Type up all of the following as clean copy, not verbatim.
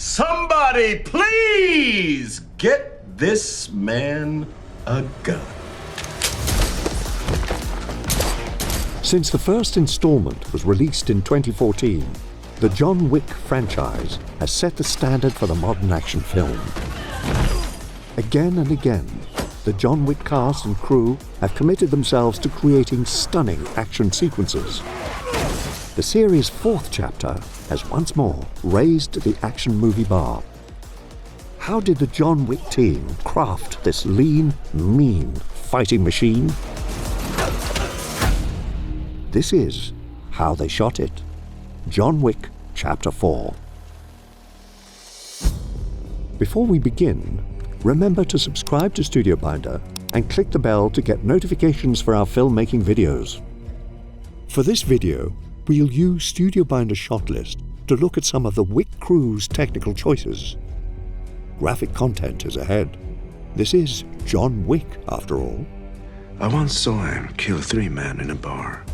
Somebody please get this man a gun. Since the first installment was released in 2014, the John Wick franchise has set the standard for the modern action film. Again and again, the John Wick cast and crew have committed themselves to creating stunning action sequences. The series' fourth chapter has once more raised the action movie bar. How did the John Wick team craft this lean, mean fighting machine? This is how they shot it. John Wick Chapter 4. Before we begin, remember to subscribe to Studio Binder and click the bell to get notifications for our filmmaking videos. For this video, we'll use Studio Binder shot list to look at some of the Wick crew's technical choices. Graphic content is ahead. This is John Wick, after all. I once saw him kill 3 men in a bar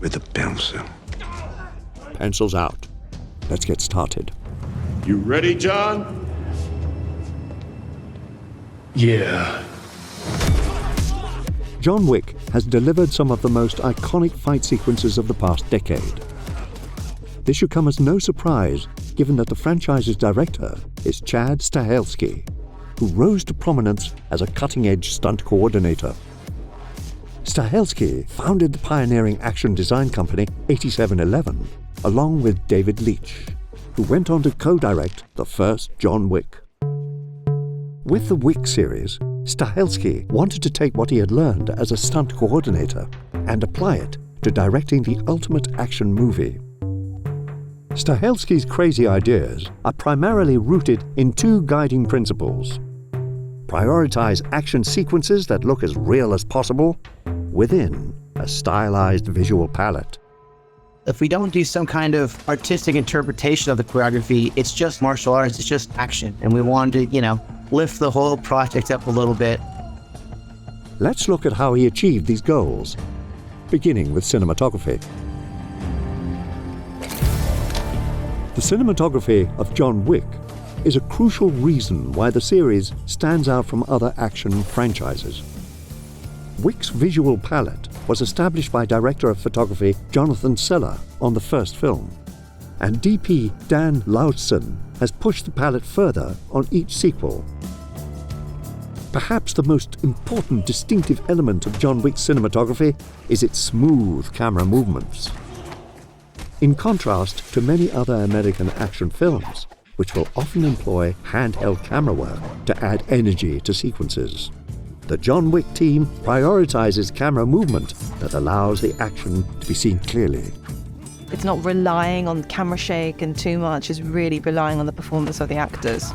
with a pencil. Pencils out. Let's get started. You ready, John? Yeah. John Wick has delivered some of the most iconic fight sequences of the past decade. This should come as no surprise, given that the franchise's director is Chad Stahelski, who rose to prominence as a cutting-edge stunt coordinator. Stahelski founded the pioneering action design company 8711, along with David Leitch, who went on to co-direct the first John Wick. With the Wick series, Stahelski wanted to take what he had learned as a stunt coordinator and apply it to directing the ultimate action movie. Stahelski's crazy ideas are primarily rooted in 2 guiding principles. Prioritize action sequences that look as real as possible within a stylized visual palette. If we don't do some kind of artistic interpretation of the choreography, it's just martial arts, it's just action. And we wanted to, lift the whole project up a little bit. Let's look at how he achieved these goals, beginning with cinematography. The cinematography of John Wick is a crucial reason why the series stands out from other action franchises. Wick's visual palette was established by director of photography Jonathan Seller on the first film, and DP Dan Laustsen has pushed the palette further on each sequel. Perhaps the most important distinctive element of John Wick's cinematography is its smooth camera movements. In contrast to many other American action films, which will often employ handheld camera work to add energy to sequences, the John Wick team prioritizes camera movement that allows the action to be seen clearly. It's not relying on camera shake and too much, it's really relying on the performance of the actors.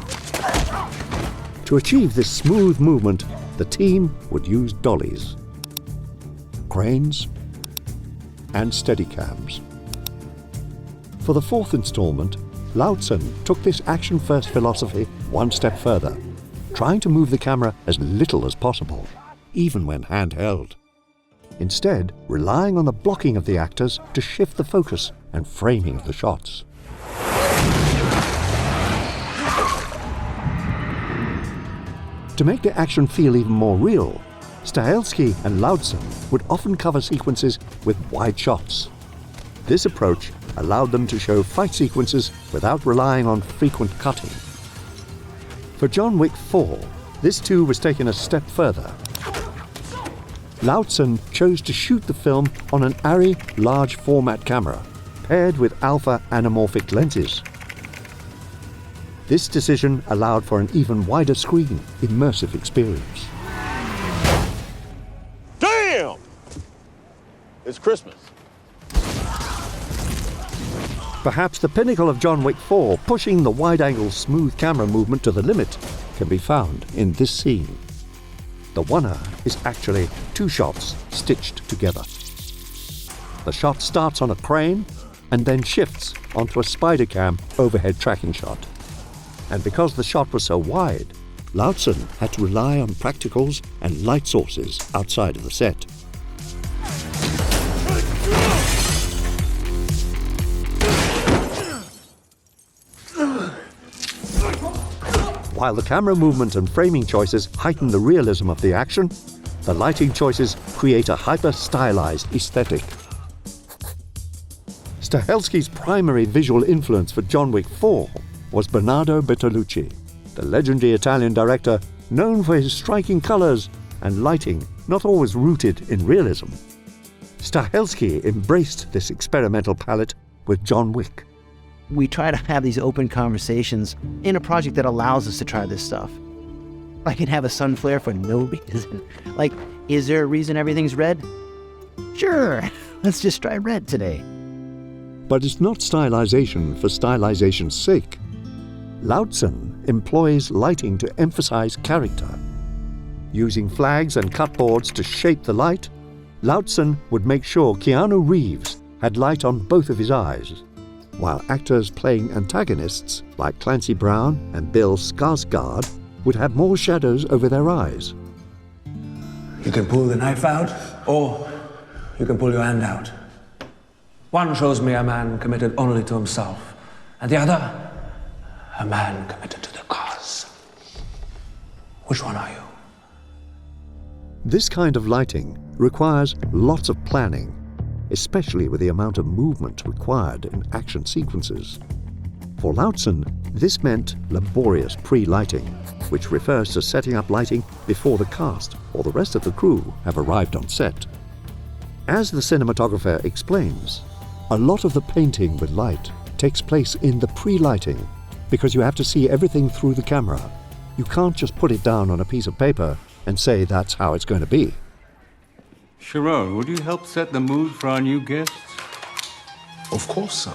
To achieve this smooth movement, the team would use dollies, cranes, and steadicams. For the fourth installment, Laustsen took this action-first philosophy one step further, trying to move the camera as little as possible, even when handheld. Instead, relying on the blocking of the actors to shift the focus and framing of the shots. To make the action feel even more real, Stahelski and Laustsen would often cover sequences with wide shots. This approach allowed them to show fight sequences without relying on frequent cutting. For John Wick 4, this too was taken a step further. Laustsen chose to shoot the film on an Arri large format camera, paired with alpha anamorphic lenses. This decision allowed for an even wider screen, immersive experience. Damn! It's Christmas. Perhaps the pinnacle of John Wick 4, pushing the wide-angle smooth camera movement to the limit, can be found in this scene. The one-er is actually 2 shots stitched together. The shot starts on a crane and then shifts onto a spider cam overhead tracking shot. And because the shot was so wide, Laustsen had to rely on practicals and light sources outside of the set. While the camera movement and framing choices heighten the realism of the action, the lighting choices create a hyper-stylized aesthetic. Stahelski's primary visual influence for John Wick 4 was Bernardo Bertolucci, the legendary Italian director known for his striking colors and lighting not always rooted in realism. Stahelski embraced this experimental palette with John Wick. We try to have these open conversations in a project that allows us to try this stuff. I can have a sun flare for no reason. Like, is there a reason everything's red? Sure, let's just try red today. But it's not stylization for stylization's sake. Lautzen employs lighting to emphasize character. Using flags and cutboards to shape the light, Lautzen would make sure Keanu Reeves had light on both of his eyes, while actors playing antagonists like Clancy Brown and Bill Skarsgård would have more shadows over their eyes. You can pull the knife out, or you can pull your hand out. One shows me a man committed only to himself, and the other, a man committed to the cause. Which one are you? This kind of lighting requires lots of planning, especially with the amount of movement required in action sequences. For Lautzen, this meant laborious pre-lighting, which refers to setting up lighting before the cast or the rest of the crew have arrived on set. As the cinematographer explains, a lot of the painting with light takes place in the pre-lighting because you have to see everything through the camera. You can't just put it down on a piece of paper and say that's how it's going to be. Sharon, would you help set the mood for our new guests? Of course, sir.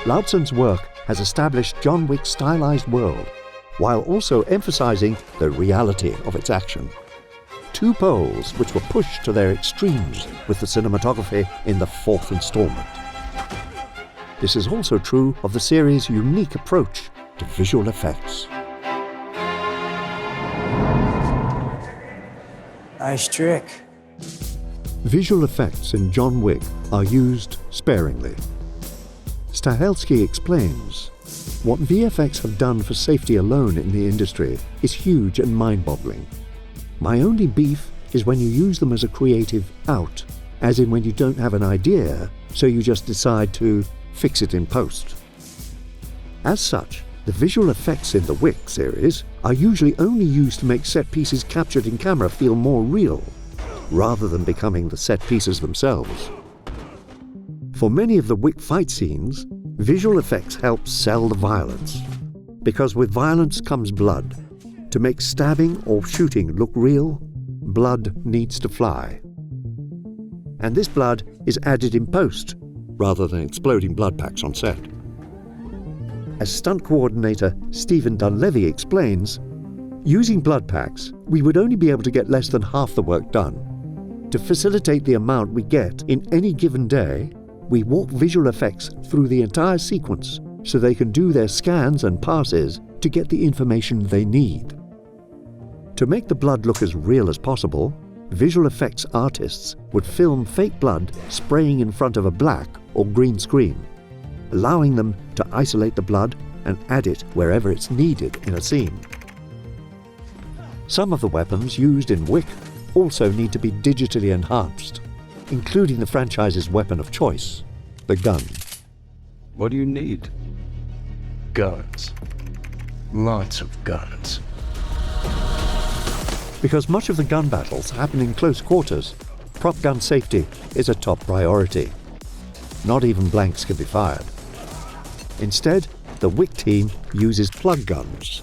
Lautzen's work has established John Wick's stylized world, while also emphasizing the reality of its action. Two poles which were pushed to their extremes with the cinematography in the fourth installment. This is also true of the series' unique approach to visual effects. Nice trick. Visual effects in John Wick are used sparingly. Stahelski explains, what VFX have done for safety alone in the industry is huge and mind-boggling. My only beef is when you use them as a creative out, as in when you don't have an idea, so you just decide to fix it in post. As such, the visual effects in the Wick series are usually only used to make set pieces captured in camera feel more real, rather than becoming the set pieces themselves. For many of the Wick fight scenes, visual effects help sell the violence, because with violence comes blood. To make stabbing or shooting look real, blood needs to fly. And this blood is added in post, rather than exploding blood packs on set. As stunt coordinator Stephen Dunleavy explains, using blood packs, we would only be able to get less than half the work done. To facilitate the amount we get in any given day, we walk visual effects through the entire sequence so they can do their scans and passes to get the information they need. To make the blood look as real as possible, visual effects artists would film fake blood spraying in front of a black or green screen, allowing them to isolate the blood and add it wherever it's needed in a scene. Some of the weapons used in Wick also need to be digitally enhanced, including the franchise's weapon of choice, the gun. What do you need? Guns. Lots of guns. Because much of the gun battles happen in close quarters, prop gun safety is a top priority. Not even blanks can be fired. Instead, the Wick team uses plug guns,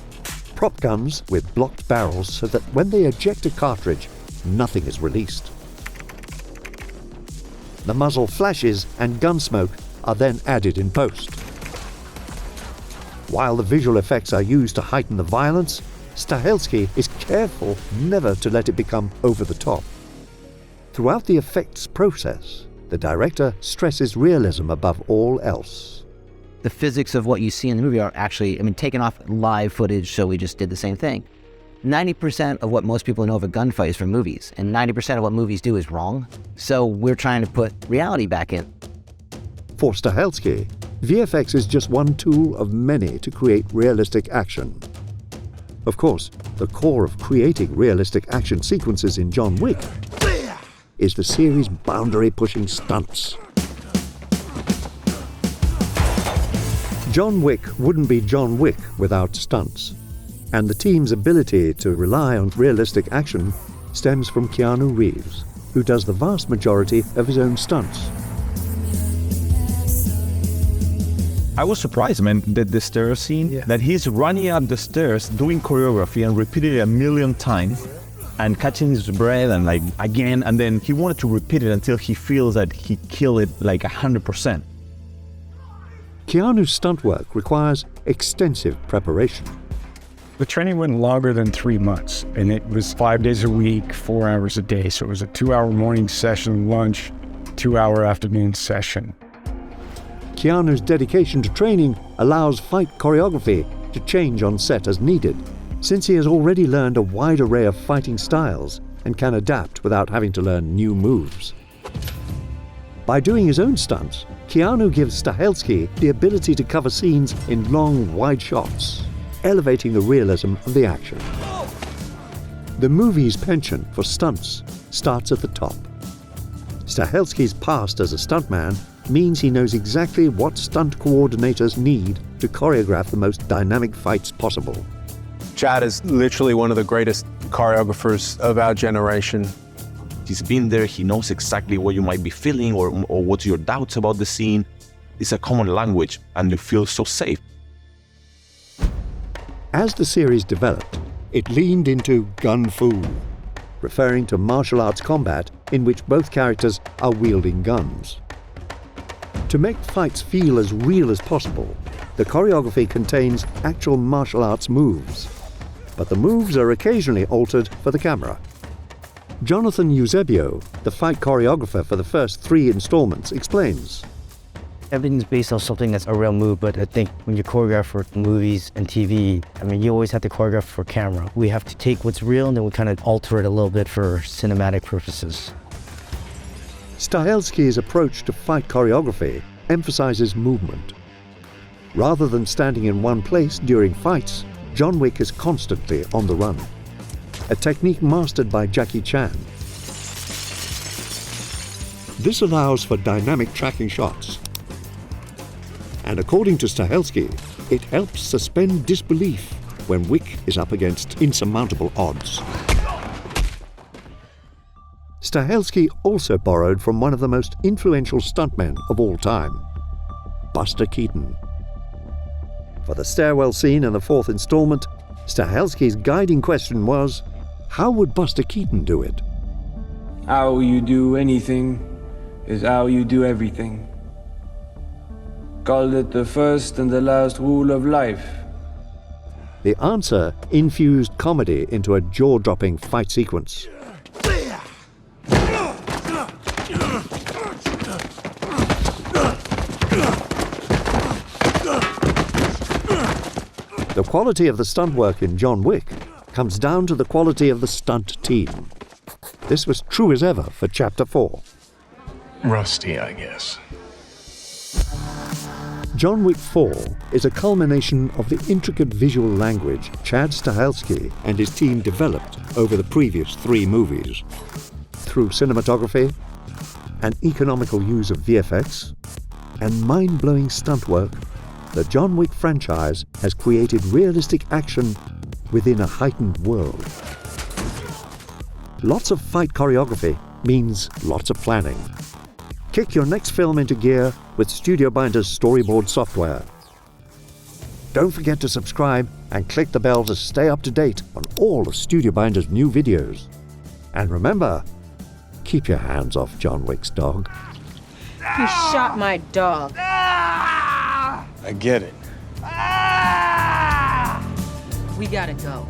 prop guns with blocked barrels so that when they eject a cartridge, nothing is released. The muzzle flashes and gun smoke are then added in post. While the visual effects are used to heighten the violence, Stahelski is careful never to let it become over the top. Throughout the effects process, the director stresses realism above all else. The physics of what you see in the movie are actually, taken off live footage, so we just did the same thing. 90% of what most people know of a gunfight is from movies, and 90% of what movies do is wrong. So we're trying to put reality back in. For Stahelski, VFX is just one tool of many to create realistic action. Of course, the core of creating realistic action sequences in John Wick is the series' boundary-pushing stunts. John Wick wouldn't be John Wick without stunts, and the team's ability to rely on realistic action stems from Keanu Reeves, who does the vast majority of his own stunts. I was surprised, man, that the stairs scene, that he's running up the stairs, doing choreography and repeating it 1,000,000 times and catching his breath and like again, and then he wanted to repeat it until he feels that he killed it like 100%. Keanu's stunt work requires extensive preparation. The training went longer than 3 months, and it was 5 days a week, 4 hours a day. So it was a 2-hour morning session, lunch, 2-hour afternoon session. Keanu's dedication to training allows fight choreography to change on set as needed, since he has already learned a wide array of fighting styles and can adapt without having to learn new moves. By doing his own stunts, Keanu gives Stahelski the ability to cover scenes in long, wide shots, elevating the realism of the action. The movie's penchant for stunts starts at the top. Stahelski's past as a stuntman means he knows exactly what stunt coordinators need to choreograph the most dynamic fights possible. Chad is literally one of the greatest choreographers of our generation. He's been there, he knows exactly what you might be feeling or what's your doubts about the scene. It's a common language and you feel so safe. As the series developed, it leaned into gun fu, referring to martial arts combat in which both characters are wielding guns. To make fights feel as real as possible, the choreography contains actual martial arts moves, but the moves are occasionally altered for the camera. Jonathan Eusebio, the fight choreographer for the first 3 installments, explains. Everything's based on something that's a real move, but I think when you choreograph for movies and TV, you always have to choreograph for camera. We have to take what's real and then we kind of alter it a little bit for cinematic purposes. Stahelski's approach to fight choreography emphasizes movement. Rather than standing in one place during fights, John Wick is constantly on the run, a technique mastered by Jackie Chan. This allows for dynamic tracking shots, and according to Stahelski, it helps suspend disbelief when Wick is up against insurmountable odds. Stahelski also borrowed from one of the most influential stuntmen of all time, Buster Keaton. For the stairwell scene in the 4th installment, Stahelski's guiding question was, how would Buster Keaton do it? How you do anything is how you do everything. Called it the first and the last rule of life. The answer infused comedy into a jaw-dropping fight sequence. The quality of the stunt work in John Wick comes down to the quality of the stunt team. This was true as ever for Chapter 4. Rusty, I guess. John Wick 4 is a culmination of the intricate visual language Chad Stahelski and his team developed over the previous 3 movies. Through cinematography, an economical use of VFX, and mind-blowing stunt work, the John Wick franchise has created realistic action within a heightened world. Lots of fight choreography means lots of planning. Kick your next film into gear with Studio Binder's storyboard software. Don't forget to subscribe and click the bell to stay up to date on all of Studio Binder's new videos. And remember, keep your hands off John Wick's dog. He shot my dog. I get it. We gotta go.